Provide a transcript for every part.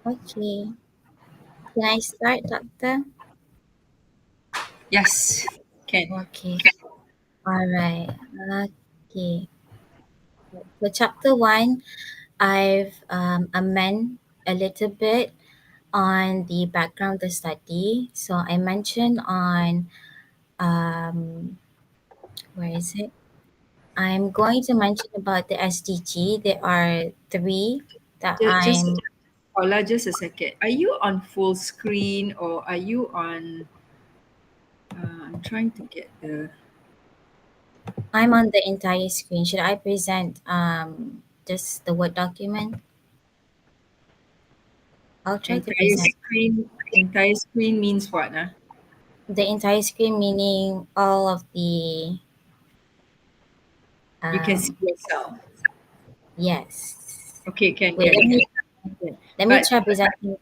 Okay. Can I start, Doctor? Yes, can. Okay. All right. Okay. For chapter one, I've amend a little bit on the background of the study. So I mentioned on um, where is it? I'm going to mention about the SDG. There are three that Just I'm Paula, just a second. Are you on full screen or are you on? I'm trying to get the I'm on the entire screen. Should I present just the Word document? I'll try to entire present screen. Entire screen means what? Huh? the entire screen, meaning all of the You can see um yourself. yes. Okay, can Wait, can can. can. let me But try presenting.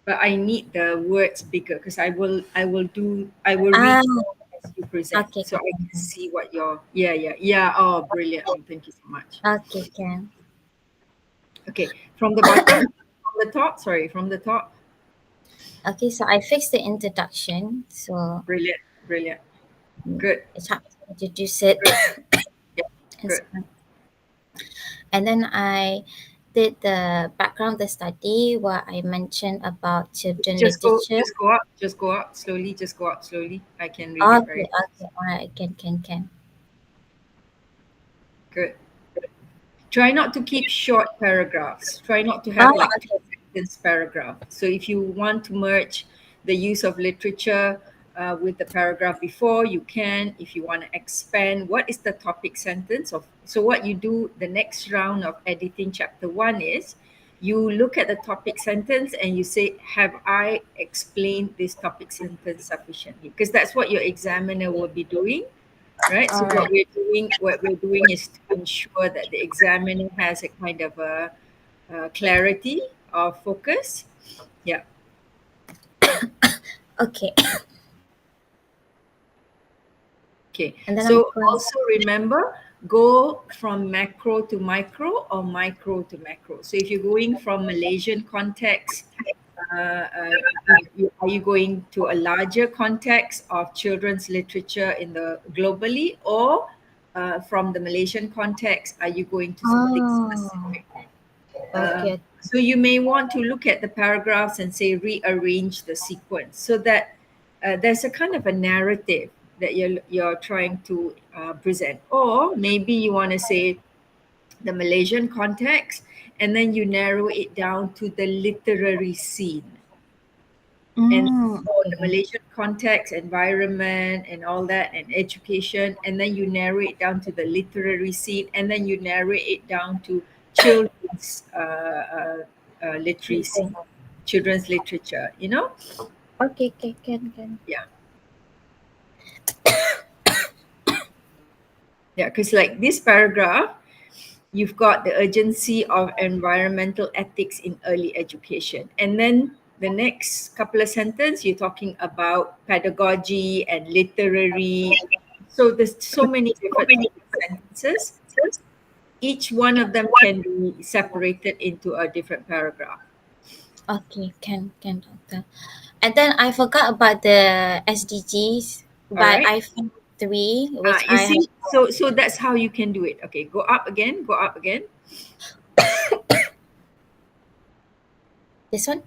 but I need the words bigger because I will read Ah, as you present okay, so I can can. see what your yeah. Oh, brilliant! Oh, thank you so much. Okay, can. Okay, from the bottom, from the top. Sorry, from the top. Okay, so I fixed the introduction. So Brilliant, brilliant. Good. it's hard to introduce it. Yeah, and good. so and then I did the background of the study where I mentioned about children Just go, literature. just go up, just go up slowly, just go up slowly. I can read it Okay, very okay, all right, can. good. Try not to keep short paragraphs. Try not to Oh, have like two okay. sentence paragraph. So if you want to merge the use of literature with the paragraph before, you can. If you want to expand, what is the topic sentence of? So what you do the next round of editing chapter one is you look at the topic sentence and you say, have I explained this topic sentence sufficiently? Because that's what your examiner will be doing, right? So All right. what we're doing is to ensure that the examiner has a kind of a clarity of focus. Yeah. Okay. Okay. And then I'm So going. also remember, go from macro to micro or micro to macro. So if you're going from Malaysian context, are you going to a larger context of children's literature in the globally, or from the Malaysian context, are you going to something Oh, specific? okay. So you may want to look at the paragraphs and say rearrange the sequence so that there's a kind of a narrative that you're trying to present, or maybe you want to say the Malaysian context and then you narrow it down to the literary scene and for the Okay. Malaysian context, environment, and all that, and education, and then you narrow it down to the literary scene, and then you narrow it down to children's literacy, Okay. children's literature. Okay, can. Yeah, yeah, because like this paragraph, you've got the urgency of environmental ethics in early education, and then the next couple of sentences you're talking about pedagogy and literary. So there's so many different topic sentences. Each one of them can be separated into a different paragraph. Okay, can, doctor. And then I forgot about the SDGs, All but right. I found three, which You I have. see, so that's how you can do it. Okay, go up again, go up again. This one?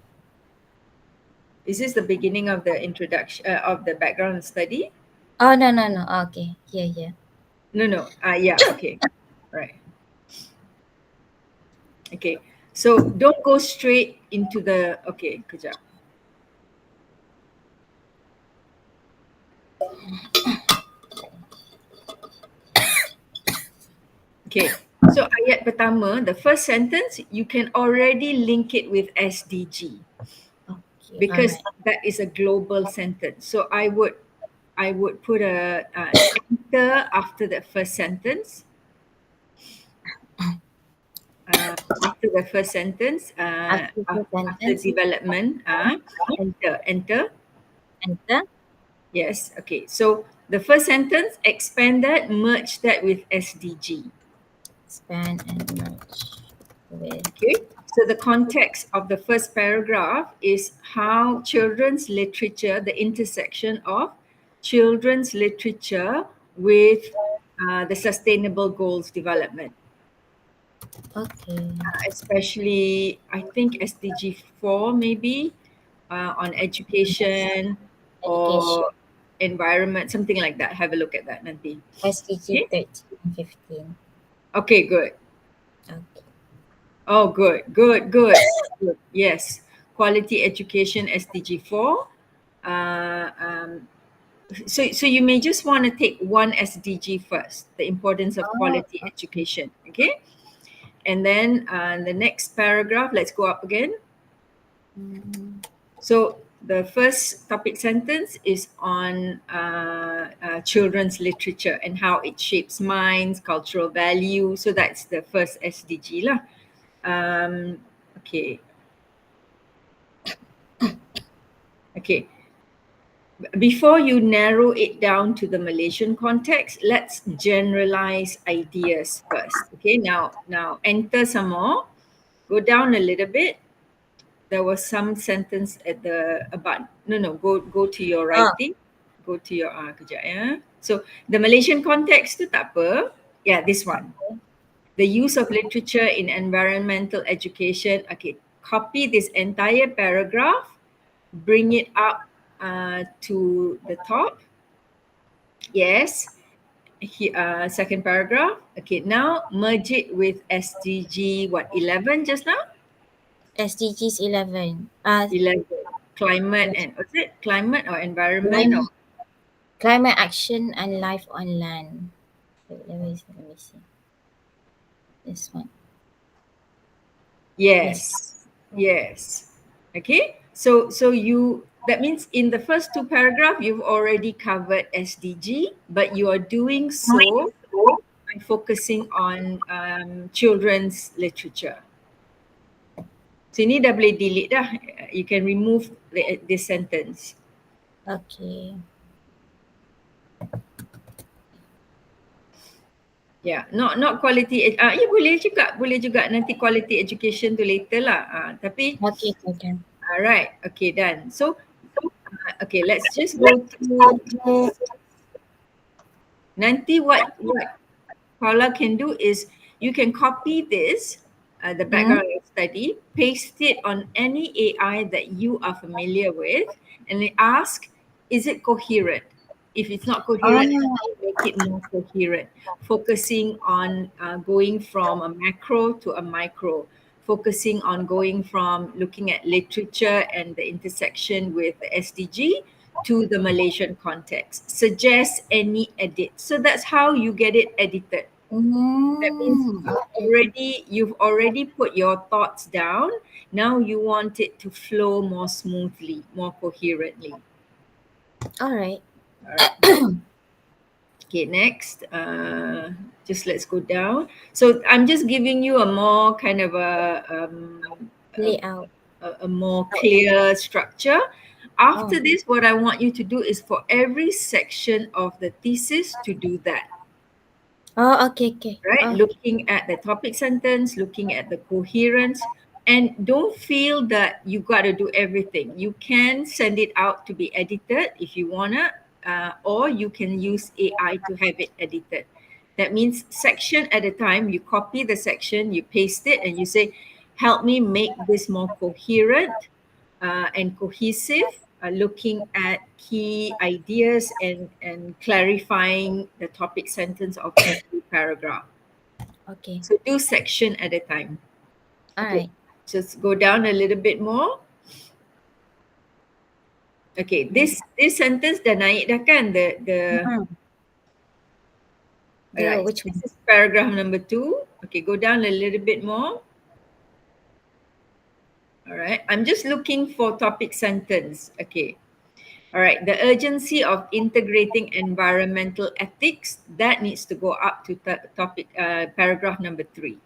Is this the beginning of the introduction of the background study? Oh, no. Okay, here. No, no. Yeah, okay. Right. Okay. So don't go straight into the okay, kejap. Okay. So ayat pertama, the first sentence, you can already link it with SDG Okay, all because right. that is a global sentence. So I would put a enter after the first sentence. After the first sentence, After the after sentence, development, enter. enter, Yes. Okay. So the first sentence, expand that, merge that with SDG. expand and merge with Okay. So the context of the first paragraph is how children's literature, the intersection of children's literature with the sustainable goals development, Okay. especially I think SDG 4 maybe on education Education. or environment, something like that. Have a look at that nanti. SDG Okay, 13 and 15. okay, good. Okay. Oh, good, good, good, good. Yes, quality education SDG 4. Uh, um, so you may just want to take one SDG first, the importance of Oh, quality okay. education. Okay, and then the next paragraph. Let's go up again. Mm, So the first topic sentence is on children's literature and how it shapes minds, cultural value. So that's the first SDG lah. Okay, okay. Before you narrow it down to the Malaysian context, let's generalize ideas first. Okay, now enter some more. Go down a little bit. There was some sentence at the about no, go to your oh, writing. Go to your kejap ya. So the Malaysian context tu tak apa. Yeah, this one. okay. The use of literature in environmental education. Okay, copy this entire paragraph, bring it up to the top. Yes. Second paragraph. Okay, now merge it with SDG what 11 just now? SDGs 11. 11. Climate Yes. and what's it? Climate or environment or Climate, climate action and life on land. Wait, let me see. This one. Yes. yes. Yes. Okay. So you that means in the first two paragraph you've already covered SDG, but you are doing so by focusing on children's literature. So ini dah boleh delete dah. You can remove this sentence. Okay. Yeah, not quality. Ya boleh juga nanti quality education tu later lah. Tapi Okay, okay. alright, okay done. So okay, let's just go through. Nanti what Khaulah can do is you can copy this, the Hmm? background study, paste it on any AI that you are familiar with, and then ask, is it coherent? If it's not coherent, Oh, make it more coherent, focusing on going from a macro to a micro, focusing on going from looking at literature and the intersection with the SDG to the Malaysian context. Suggest any edit. So that's how you get it edited. That means okay. you've already put your thoughts down. Now you want it to flow more smoothly, more coherently. All right. All right. Okay, next. Just let's go down. So I'm just giving you a more kind of a, Layout. a more clear structure. Oh. After this, what I want you to do is for every section of the thesis to do that. Oh, okay, okay. Right? Oh, Looking at the topic sentence, looking at the coherence, and don't feel that you got to do everything. You can send it out to be edited if you wanna, or you can use AI to have it edited. That means section at a time. You copy the section, you paste it, and you say, "Help me make this more coherent and cohesive." Looking at key ideas and clarifying the topic sentence of every paragraph. okay. So do section at a time. All Okay, right. just go down a little bit more. Okay, Mm. this sentence dah naik dah kan? The Mm. The alright. which This one? is paragraph number 2. Okay, go down a little bit more. All right. I'm just looking for topic sentence. Okay. All right. The urgency of integrating environmental ethics that needs to go up to topic paragraph number 3.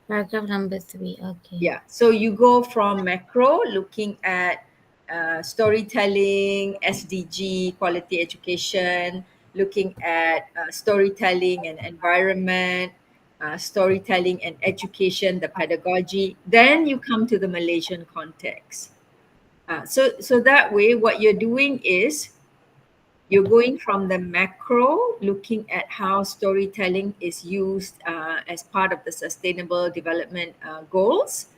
Paragraph number 3. Okay. Yeah. So you go from macro, looking at storytelling, SDG, quality education, looking at storytelling and environment, storytelling and education, the pedagogy. Then you come to the Malaysian context. So that way, what you're doing is you're going from the macro, looking at how storytelling is used as part of the sustainable development goals,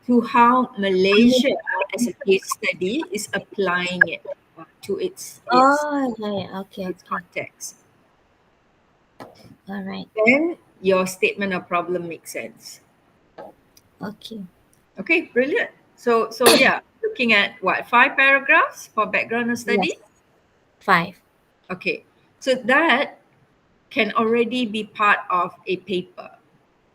to how Malaysia, as a case study, is applying it to Oh, yeah, yeah. Okay, its okay. context. All right. Then your statement of problem makes sense. Okay. Okay, brilliant. So yeah, looking at what, 5 paragraphs for background of Yes. study. 5. Okay, so that can already be part of a paper.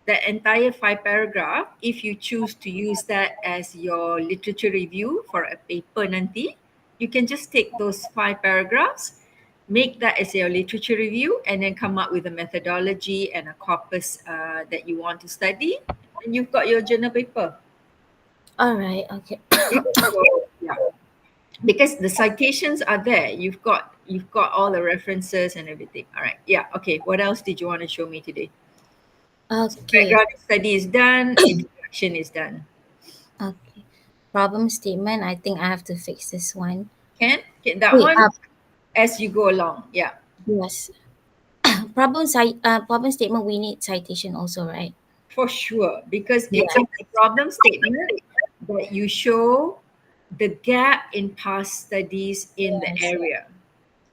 The entire 5 paragraph, if you choose to use that as your literature review for a paper nanti, you can just take those 5 paragraphs, make that as your literature review, and then come up with a methodology and a corpus that you want to study, and you've got your journal paper. All right. Okay. Okay, so yeah, because the citations are there, you've got all the references and everything. All right, yeah, okay. What else did you want to show me today? So Okay. background study is done, introduction is done. Okay. Problem statement. I think I have to fix this one. Can okay, that Wait. one as you go along. Yeah, Yes. Problem statement. We need citation also, right? for sure, because Yeah. it's in the problem statement that you show the gap in past studies in the Yes. area.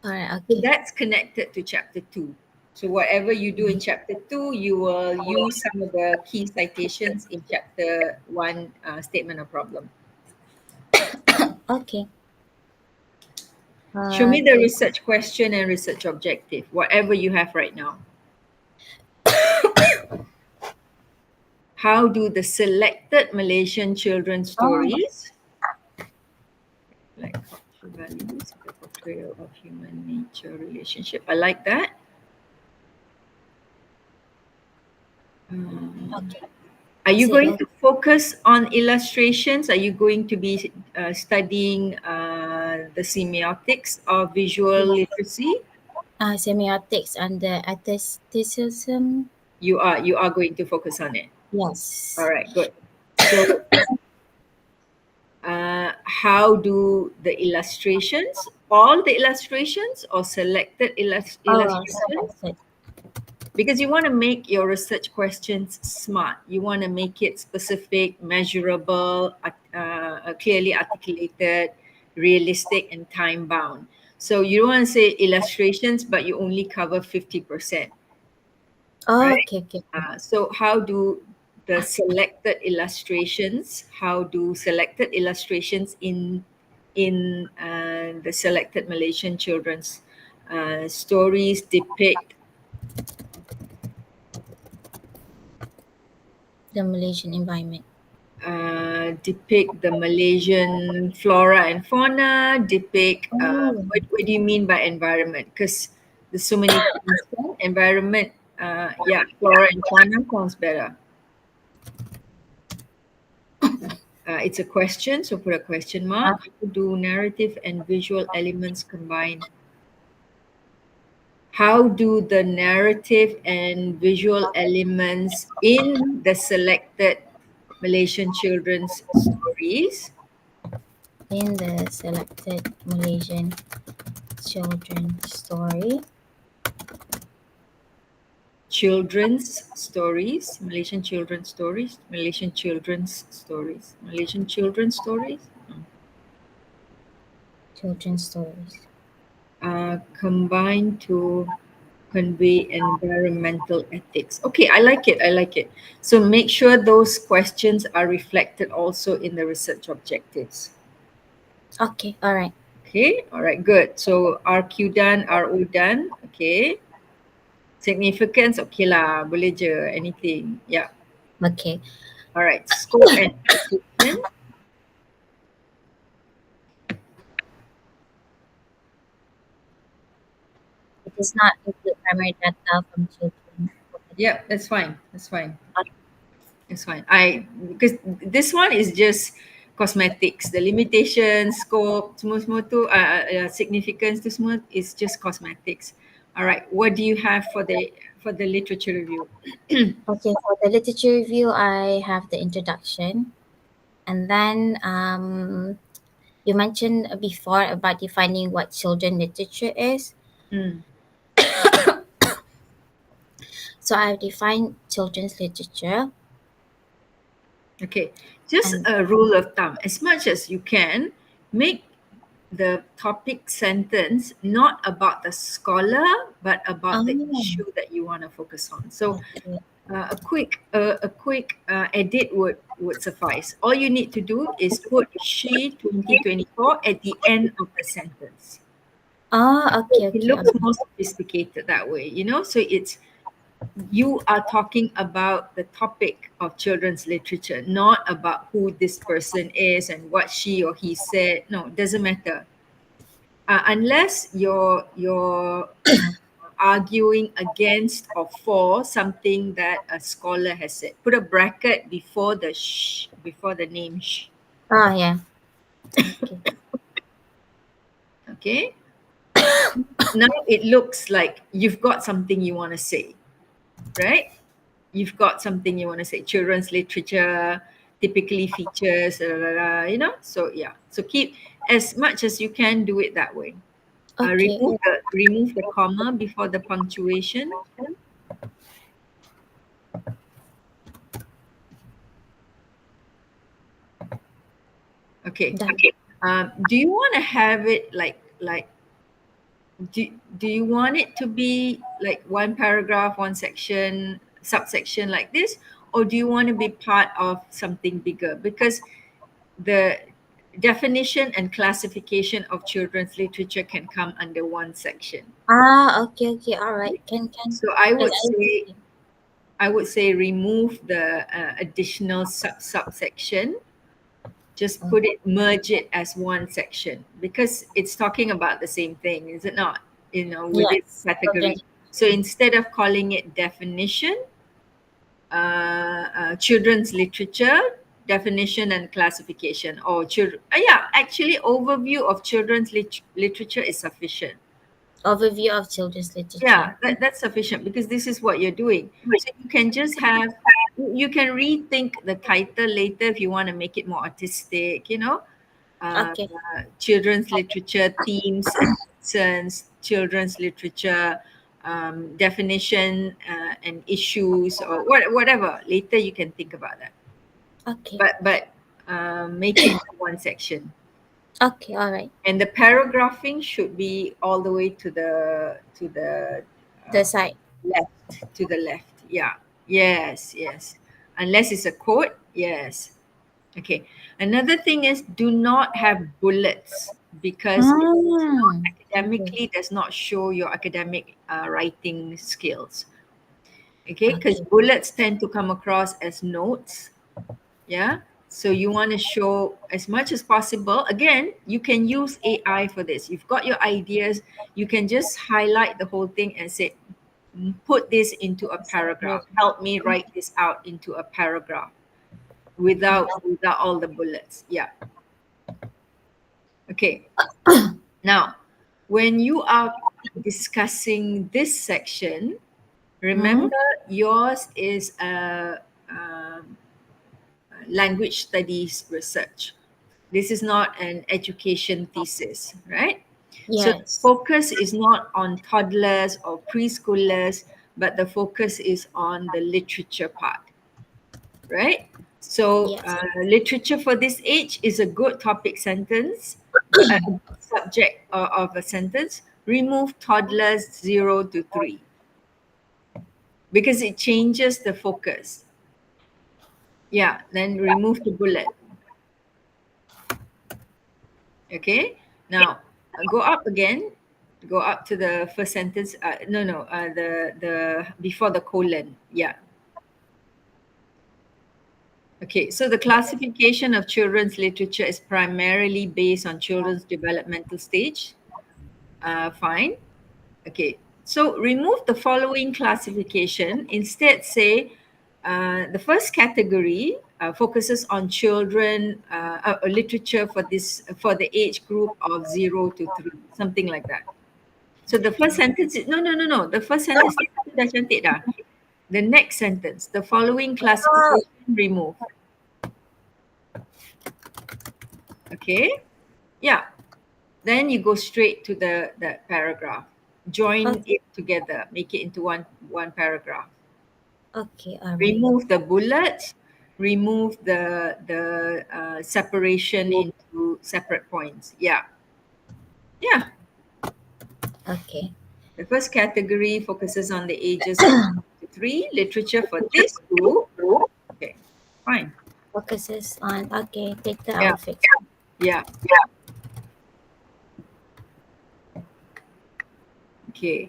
All right. So Okay. that's connected to chapter 2. So whatever you do in chapter 2, you will use some of the key citations in chapter 1, statement of problem. Okay. Show me the Okay. research question and research objective, whatever you have right now. How do the selected Malaysian children's Oh. stories, like cultural values, the portrayal of human nature relationship? I like that. Um, Okay. are you Is it going to focus on illustrations? Are you going to be studying the semiotics of visual literacy? semiotics and the aestheticism? You are going to focus on it. All Yes. right, good. So how do the illustrations, all the illustrations or selected Oh, illustrations? selected. Because you want to make your research questions smart. You want to make it specific, measurable, clearly articulated, realistic, and time bound. So you don't want to say illustrations, but you only cover 50%, Oh, right? okay, okay. So how do the selected illustrations? How do selected illustrations in the selected Malaysian children's stories The Malaysian environment. depict the Malaysian flora and fauna? Depict Oh, what do you mean by environment? Because there's so many things. Environment, yeah, flora and fauna sounds better. It's a question, so put a question uh, mark. How do narrative and visual elements combine? How do the narrative and visual elements in the selected Malaysian children's stories, in the selected Malaysian children story. Malaysian children's stories, Malaysian children's stories, Malaysian children's stories? Children's stories. Combine to convey environmental ethics. Okay, I like it. I like it. So make sure those questions are reflected also in the research objectives. Okay, all right. Okay, all right, good. So RQ done, RO done. Okay, significance, okay lah, boleh je, anything. Yeah, Okay. all right. Scope and application. It does not include primary data from children. Yeah, that's fine. That's fine. It's fine. Because this one is just cosmetics. The limitation, scope, semua tu, significance tu semua is just cosmetics. All right. What do you have for the literature review? Okay, for the literature review, I have the introduction, and then you mentioned before about defining what children literature is. Mm. So I've defined children's literature, Okay, just and a rule of thumb: as much as you can, make the topic sentence not about the scholar but about the oh, issue that you want to focus on. So okay, a quick edit would suffice. All you need to do is put she 2024 at the end of the sentence. oh, okay, It okay, looks more sophisticated that way, so it's you are talking about the topic of children's literature, not about who this person is and what she or he said. No, it doesn't matter. Unless you're arguing against or for something that a scholar has said. Put a bracket before the before the name oh yeah, okay, Okay. Now it looks like you've got something you want to say, right? You've got something you want to say. Children's literature typically features, So yeah, so keep as much as you can do it that way. okay, Remove the comma before the punctuation. Okay. done. Do you want to have it like do you want it to be like one paragraph, one section, subsection like this, or do you want to be part of something bigger? Because the definition and classification of children's literature can come under one section. Ah, okay, okay, all right, can. So I would say remove the additional subsection. Just Oh, put it, merge it as one section because it's talking about the same thing, is it not? Within yes, children. category. So instead of calling it definition, children's literature, definition and classification, or children. Yeah, actually, overview of children's literature is sufficient. Overview of children's literature. Yeah, that's sufficient because this is what you're doing. So you can just have, you can rethink the title later if you want to make it more artistic, uh, Okay, children's literature themes and concerns, children's literature definition and issues, or whatever. Later you can think about that. okay, But make it one section. okay, all right. And the paragraphing should be all the way to the The uh, side. left, to the left. Yeah. Yes, yes. Unless it's a quote, yes. Okay. Another thing is do not have bullets because it does not Hmm. Okay, academically does not show your academic writing skills. Okay, because okay. bullets tend to come across as notes. Yeah. So you want to show as much as possible. Again, you can use AI for this. You've got your ideas. You can just highlight the whole thing and say, put this into a Yeah. paragraph. Help me write this out into a paragraph without all the bullets. Yeah. Okay. Now, when you are discussing this section, Mm-hmm. remember yours is a, um, language studies research. This is not an education thesis, right? So the Yes. focus is not on toddlers or preschoolers, but the focus is on the literature part, right? So Yes. literature for this age is a good topic sentence, but a subject of a sentence. Remove toddlers 0 to 3 because it changes the focus. Yeah, then remove the bullet. Okay. Now go up again. Go up to the first sentence. No, no. The before the colon. Yeah. Okay. So the classification of children's literature is primarily based on children's developmental stage. Fine. Okay. So remove the following classification. Instead, say the first category focuses on children literature for the age group of 0 to 3, something like that. So the first sentence is no, no, no, no. The first sentence. dah cantik dah. The next sentence, the following Oh, classification remove. Okay, yeah. Then you go straight to the paragraph. Join okay, it together, make it into one paragraph. okay, all right, Remove the bullets, remove the separation into separate points. Yeah, yeah. okay. The first category focuses on the ages of 3, literature for this group. Okay, fine. Focuses on, okay, take the Yeah, outfit. yeah. Okay.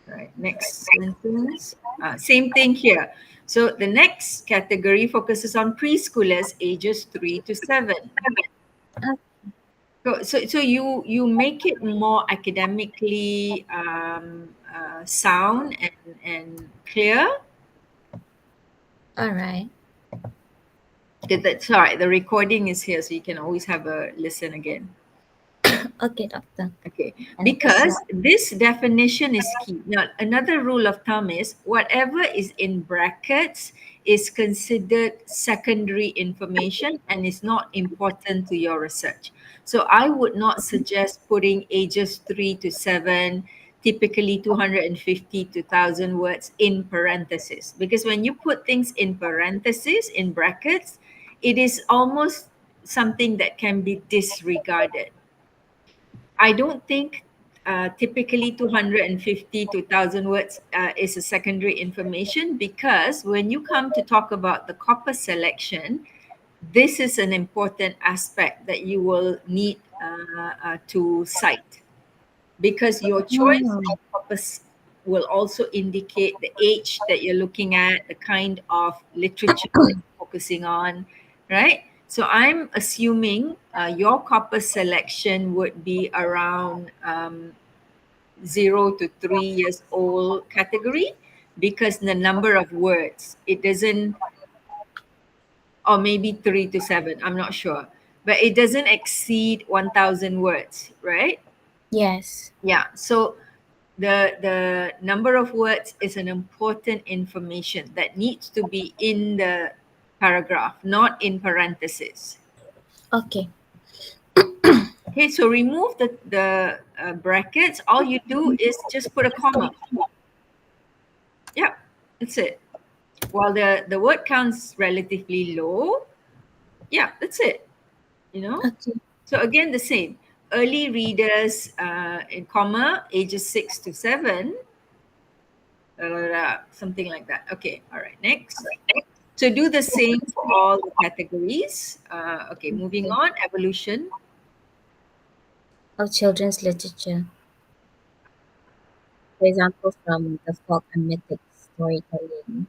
Right. Next sentence. Same thing here. So the next category focuses on preschoolers ages 3 to 7. Oh, So you make it more academically sound and clear. all right. Okay, that's all right. The recording is here, so you can always have a listen again. Okay, doctor. Okay, And so, because this definition is key. Now, another rule of thumb is whatever is in brackets is considered secondary information and is not important to your research. So, I would not suggest putting ages 3 to 7, typically 250 to 1,000 words in parentheses. Because when you put things in parentheses, in brackets, it is almost something that can be disregarded. I don't think typically 250 to 1,000 words is a secondary information, because when you come to talk about the corpus selection, this is an important aspect that you will need to cite, because your choice mm, of corpus will also indicate the age that you're looking at, the kind of literature that you're focusing on, right? So I'm assuming your corpus selection would be around 0 to 3 years old category, because the number of words, it doesn't, or maybe 3 to 7, I'm not sure, but it doesn't exceed 1,000 words, right? yes. Yeah. So the number of words is an important information that needs to be in the paragraph, not in parentheses. Okay, Okay, so remove the brackets. All you do is just put a comma. Yeah, that's it. While the word count's relatively low, yeah, that's it. You know. okay, So again, the same. Early readers in comma, ages 6 to 7, something like that. Okay, all right. Next. So do the same for all the categories. Okay, moving okay. on. Evolution. Of children's literature. For example, from the folk and mythic storytelling.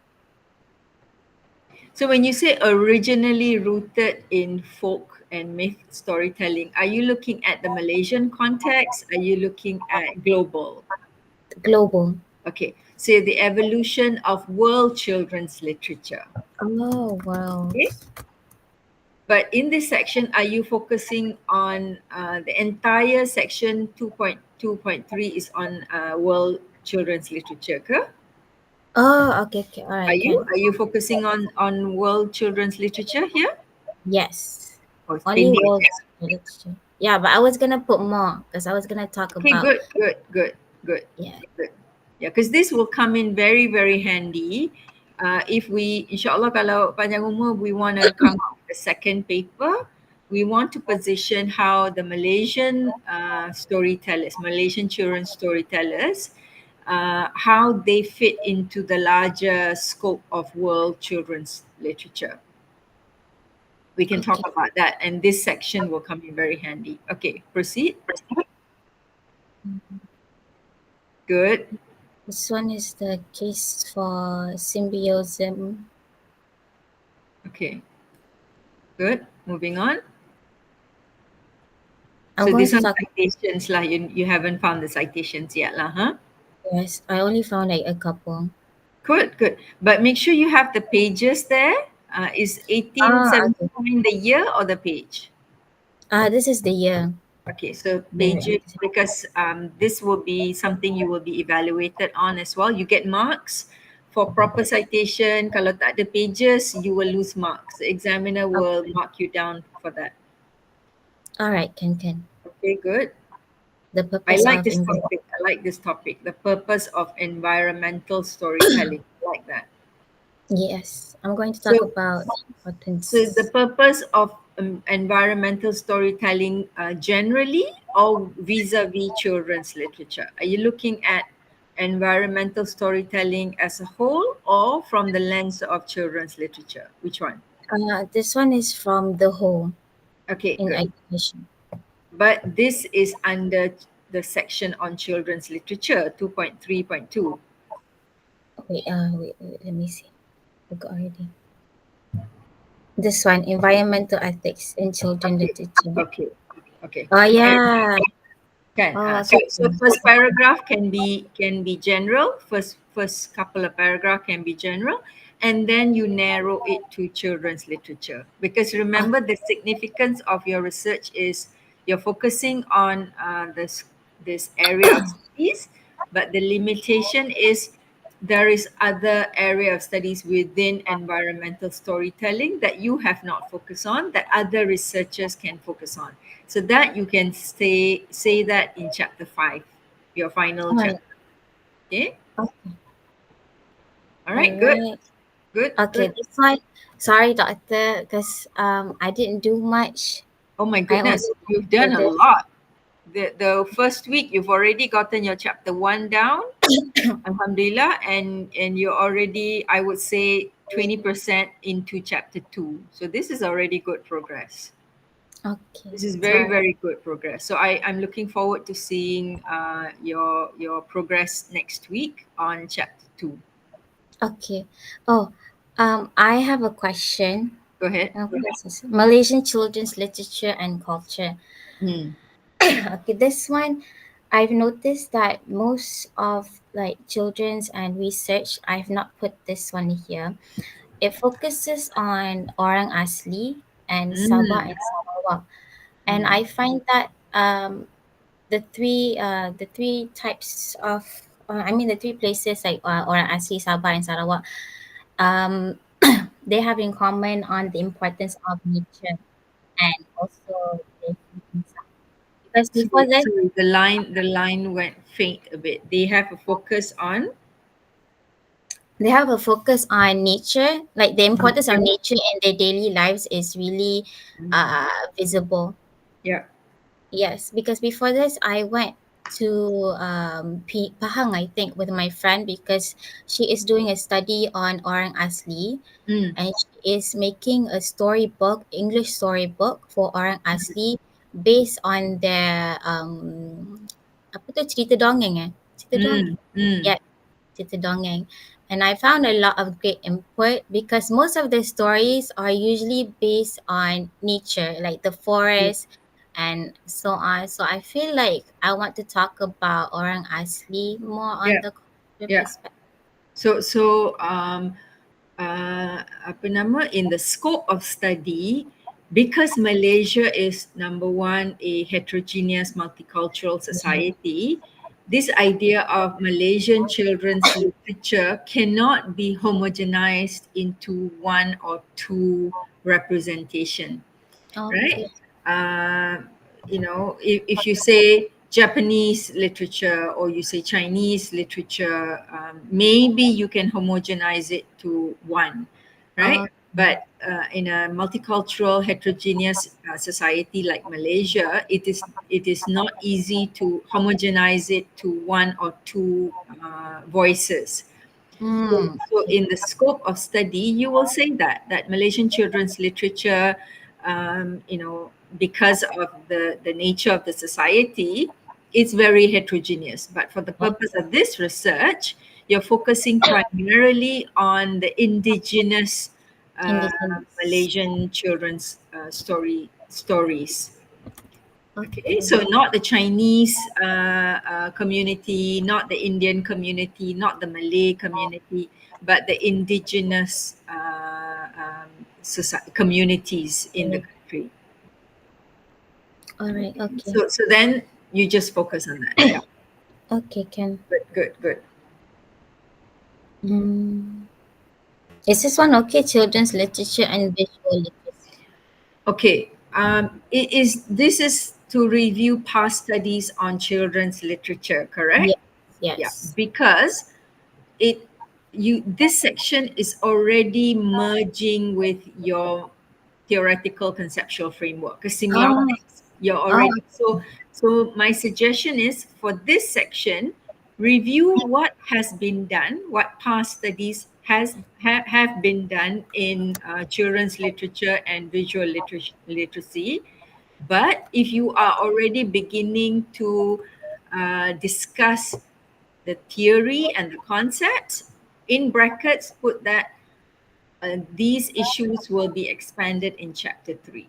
So when you say originally rooted in folk and myth storytelling, are you looking at the Malaysian context? Are you looking at global? Global. Okay, so the evolution of world children's literature. Oh, Okay, worlds. but in this section, are you focusing on the entire section 2.2.3 is on world children's literature? Ke? Oh, okay, okay. All Are right, you? can. Are you focusing on world children's literature here? Yes. Or Only pendek? world literature. Yeah, but I was gonna put more because I was gonna talk Okay, about, good, yeah. good. Yeah, because this will come in very, very handy. If we, insyaAllah, kalau panjang umur, we want to come up with a second paper, we want to position how the Malaysian storytellers, Malaysian children's storytellers, how they fit into the larger scope of world children's literature. We can talk Okay. about that, and this section will come in very handy. Okay, proceed. Mhm. Good. This one is the case for symbiosis. Okay, good. Moving on. I'm So going this to one talk. citations lah. You haven't found the citations yet lah, huh? Yes, I only found like a couple. Good, good. But make sure you have the pages there. Is Ah, okay. 1879 the year or the page? This is the year. Okay, so Very pages, interesting. because this will be something you will be evaluated on as well. You get marks for proper citation. Kalau tak ada pages, you will lose marks. The examiner will mark you down for that. All right, can. Okay, good. The I purpose like of this investment. topic. I like this topic. The purpose of environmental storytelling. I like that. Yes, I'm going to talk So, about so the importance. purpose of environmental storytelling generally, or vis-a-vis children's literature? Are you looking at environmental storytelling as a whole, or from the lens of children's literature? Which one? This one is from the whole Okay, in good. education. But this is under the section on children's literature, 2.3.2. Wait, let me see. Forgot already. This one, environmental ethics in children Okay, literature. okay, okay. Oh And yeah. can Oh, so first paragraph can be general. First couple of paragraph can be general, and then you narrow it to children's literature. Because okay. remember, the significance of your research is you're focusing on this area of studies, but the limitation is there is other area of studies within environmental storytelling that you have not focused on, that other researchers can focus on, so that you can say that in chapter 5, your final All right. chapter. Okay. Okay. All All right, good, right. good, Okay. good. This one. Sorry, doctor, because I didn't do much. Oh my I only goodness, you've for done a this. lot. The first week you've already gotten your chapter 1 down, alhamdulillah, and you're already, I would say, 20% into chapter 2. So this is already good progress. Okay. This is very, Sorry. very good progress. So I'm looking forward to seeing your progress next week on chapter 2. Okay. Oh, I have a question. Go ahead. What is this? Malaysian children's literature and culture. Hmm. Okay, this one, I've noticed that most of like children's and research, I've not put this one here. It focuses on Orang Asli and Sabah Mm, and Sarawak, and mm, I find that the three types of the three places like Orang Asli, Sabah, and Sarawak, um, they have in common on the importance of nature and also the human side. Because before sorry, that, sorry. The line went faint a bit. They have a focus on they have a focus on nature, like the importance of nature. nature in their daily lives is really Mm, visible. yeah. Yes, because before this, I went to Pahang, I think, with my friend because she is doing a study on Orang Asli, Mm, and she is making a storybook, English storybook for Orang Asli based on their apa tu cerita dongeng cerita dongeng. mm, mm, Yeah, cerita dongeng. And I found a lot of great input because most of the stories are usually based on nature, like the yeah. forest and so on. So I feel like I want to talk about Orang Asli more on Yeah. the culture Yeah. perspective. So apa nama, in the scope of study, because Malaysia is number one a heterogeneous multicultural society, this idea of Malaysian children's literature cannot be homogenized into one or two representation, right? Okay. Uh, if you say Japanese literature or you say Chinese literature, maybe you can homogenize it to one, right? Okay. But in a multicultural, heterogeneous society like Malaysia, it is not easy to homogenize it to one or two voices. So, Hmm. so in the scope of study, you will say that Malaysian children's literature, because of the nature of the society, it's very heterogeneous. But for the purpose of this research, you're focusing primarily on the indigenous Indigenous. Malaysian children's stories. Okay, Okay. so not the Chinese community, not the Indian community, not the Malay community, but the indigenous communities in the country. All right. Okay. So then you just focus on that. Yeah. Okay. Can. Good, good, good. Mm. Is this one okay? Children's literature and visual literacy. Okay. It is this is to review past studies on children's literature, correct? Yes. Yeah. Yes. Because it you this section is already merging with your theoretical conceptual framework because Oh. semiotics you're Oh. already so my suggestion is for this section review what has been done, what past studies have been done in children's literature and visual literacy. But if you are already beginning to discuss the theory and the concepts, in brackets put that these issues will be expanded in chapter 3.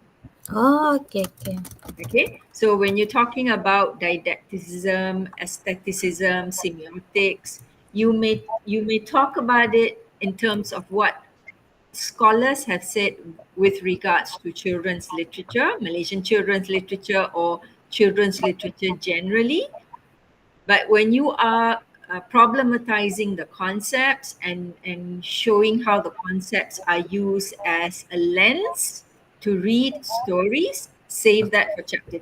Oh. Okay. Okay. Okay, so when you're talking about didacticism, aestheticism, semiotics, you may talk about it in terms of what scholars have said with regards to children's literature, Malaysian children's literature, or children's literature generally. But when you are problematizing the concepts and showing how the concepts are used as a lens to read stories, save that for chapter 3.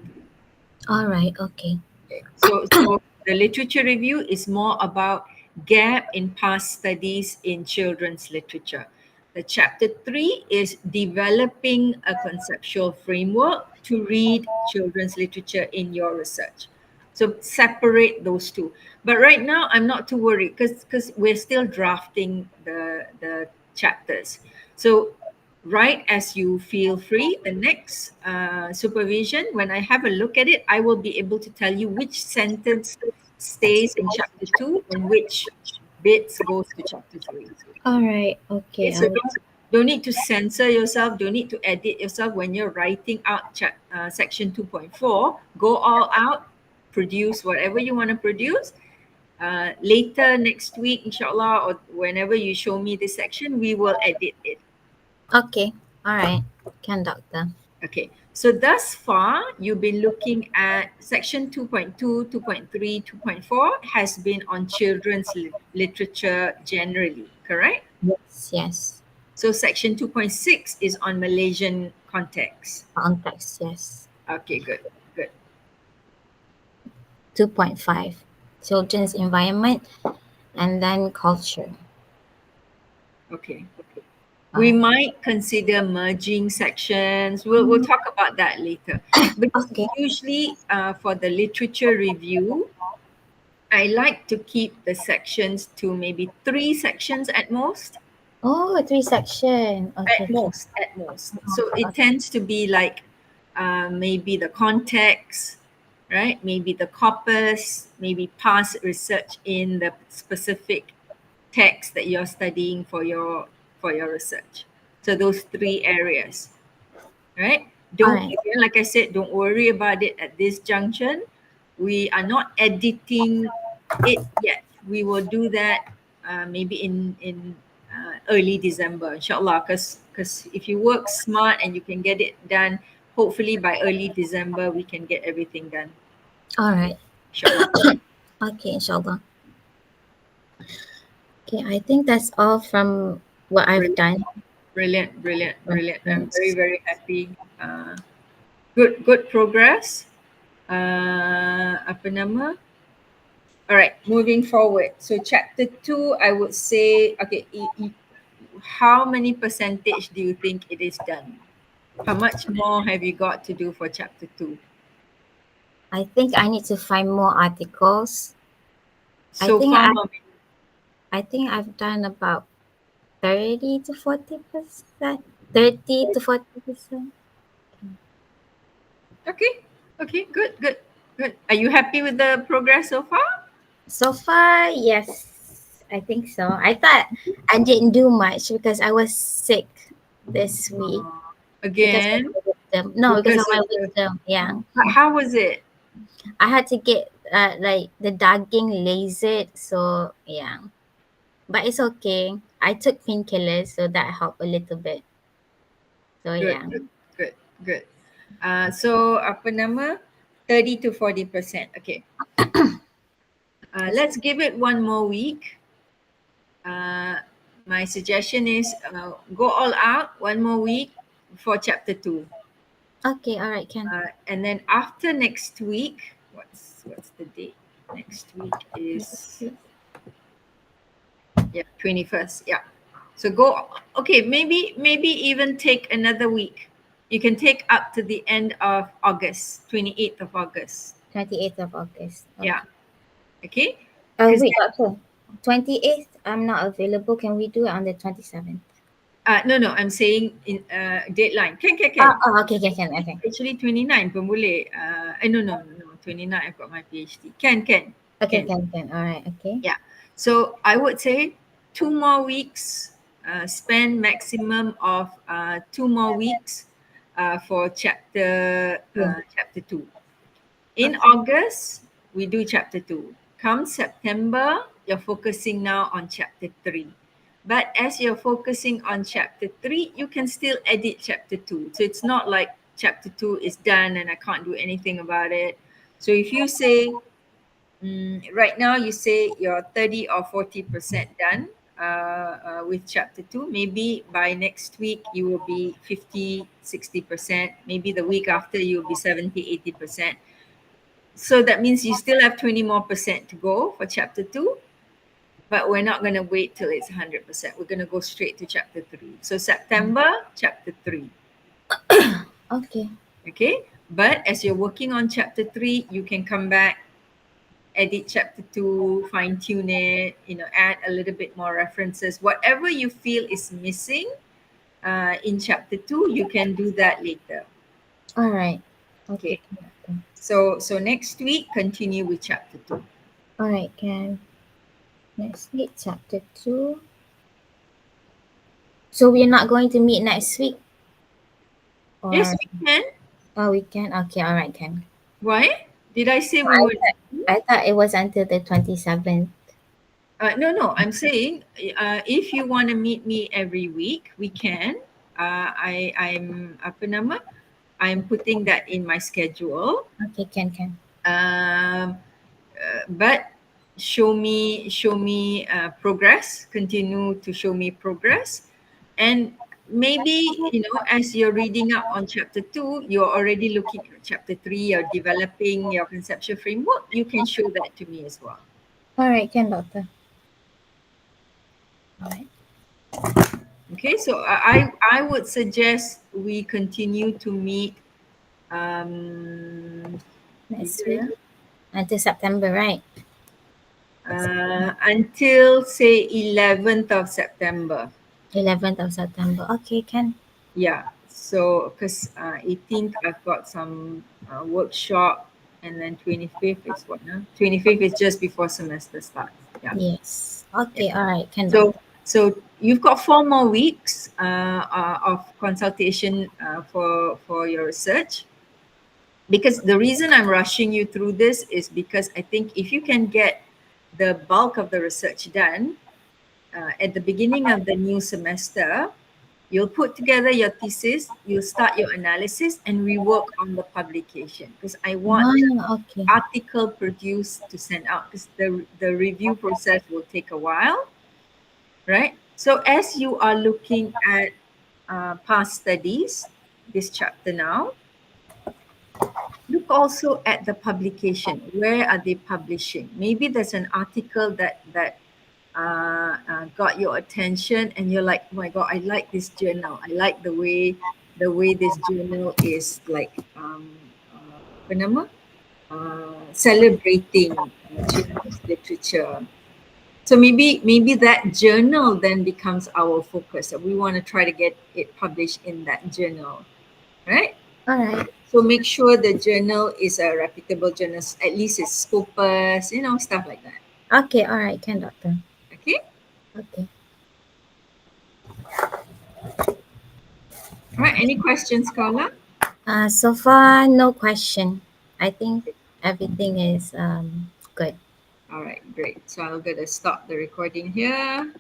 All right. Okay. Okay. So the literature review is more about gap in past studies in children's literature. The chapter 3 is developing a conceptual framework to read children's literature in your research. So separate those two. But right now, I'm not too worried because we're still drafting the chapters. So right as you feel free, the next supervision, when I have a look at it, I will be able to tell you which sentence stays in chapter 2 and which bits goes to chapter 3. All right. Okay, Okay. so All right. don't need to censor yourself, don't need to edit yourself when you're writing out section 2.4. Go all out, produce whatever you want to produce. Later next week, inshallah, or whenever you show me this section, we will edit it. Okay. All right. Can doctor. Okay, so thus far, you've been looking at section 2.2, 2.3, 2.4 has been on children's literature generally, correct? Yes. Yes. So section 2.6 is on Malaysian context. Context. Yes. Okay, good, good. 2.5. Children's environment and then culture. Okay. All We right. might consider merging sections. We'll talk about that later. Because Okay. usually for the literature review, I like to keep the sections to maybe 3 sections at most. Oh, three section. Okay. Okay. At most. So it tends to be like maybe the context, right? Maybe the corpus, maybe past research in the specific text that you're studying for your research. So those 3 areas, right? All Don't right. again, like I said, don't worry about it at this junction. We are not editing it yet. We will do that maybe in early December, inshallah. Because if you work smart and you can get it done, hopefully by early December we can get everything done, All right. inshallah. Okay, inshallah. Okay, I think that's all from what I've Brilliant, done. brilliant, brilliant, brilliant. I'm very Yes. very happy. Good progress. Apa nama? All right, moving forward. So chapter 2, I would say, okay, how many percentage do you think it is done? How much more have you got to do for chapter 2? I think I need to find more articles. I So think far, I how many? I think I've done about 30 to 40%. 30 to 40%. Okay, okay, good, good, good. Are you happy with the progress so far? So far, yes. I think so. I thought I didn't do much because I was sick this week because of Again, my wisdom. No, because of because my of the, wisdom. Yeah. how was it? I had to get like the daging lasered, so yeah. But it's okay. I took painkillers, so that helped a little bit. So Good, yeah. good, good, good. So apa nama? 30 to 40%. Okay. Let's give it one more week. Uh, my suggestion is go all out one more week for chapter 2. Okay, all right, can. And then after next week, what's the date? Next week Next is, week. yeah, 21st. Yeah. So go, okay, maybe even take another week. You can take up to the end of August, 28th of August. 28th of August. Yeah. Okay. Okay. Because Wait, doctor. 28th, I'm not available. Can we do it on the 27th? no, I'm saying in deadline. Oh, Can. oh, okay, okay, can. Okay. Actually 29 pun boleh. No, 29 I've got my PhD. Okay, Can. can. All right, okay. Yeah. So I would say 2 more weeks. Spend maximum of 2 more weeks for Two. chapter 2. In Okay. August, we do chapter 2. Come September, you're focusing now on chapter 3. But as you're focusing on chapter 3, you can still edit chapter 2. So it's not like chapter 2 is done and I can't do anything about it. So if you say, right now you say you're 30 or 40% done with chapter 2, maybe by next week you will be 50, 60%. Maybe the week after you'll be 70, 80%. So that means you still have 20 more percent to go for chapter 2, but we're not going to wait till it's 100%. We're going to go straight to chapter 3. So September, chapter 3. Okay. Okay. But as you're working on chapter 3, you can come back, edit chapter 2, fine tune it, add a little bit more references. Whatever you feel is missing in chapter 2, you can do that later. All right. Okay, Okay. can, doctor. So next week, continue with chapter 2. All right, can. Next week, chapter 2. So we're not going to meet next week? Yes, Or, we can. oh, we can? Okay, all right, can. Why? Did I say we I would? thought, I thought it was until the 27th. No. I'm saying if you want to meet me every week, we can. I'm apa nama? I'm putting that in my schedule. Okay, can. Um, but show me progress. Continue to show me progress, and maybe as you're reading up on chapter 2, you're already looking at chapter 3. You're developing your conceptual framework. You can show that to me as well. All right, can, doctor. All right. Okay, so I would suggest we continue to meet Next bila week ya? until September, right? Until say 11th of September. 11th of September. Okay, can. Yeah, so because 18th I've got some workshop, and then 25th is what? 25th is just before semester starts. Yeah. Yes. Yeah. Okay, all right, can, So doctor. so you've got 4 more weeks of consultation for your research. Because the reason I'm rushing you through this is because I think if you can get the bulk of the research done at the beginning of the new semester, you'll put together your thesis, you'll start your analysis, and rework on the publication. Because I want the Ah, okay. article produced to send out, because the review process will take a while, right? So as you are looking at past studies, this chapter now, look also at the publication. Where are they publishing? Maybe there's an article that got your attention, and you're like, oh my god, I like this journal. I like the way this journal is like apa nama? Celebrating children's literature. So maybe that journal then becomes our focus. We want to try to get it published in that journal, right? All right. So make sure the journal is a reputable journal. At least it's Scopus, stuff like that. Okay, all right, can, doctor. Okay. Okay. All right. Any questions, Carla? So far, no question. I think everything is good. All right. Great. So I'm gonna stop the recording here.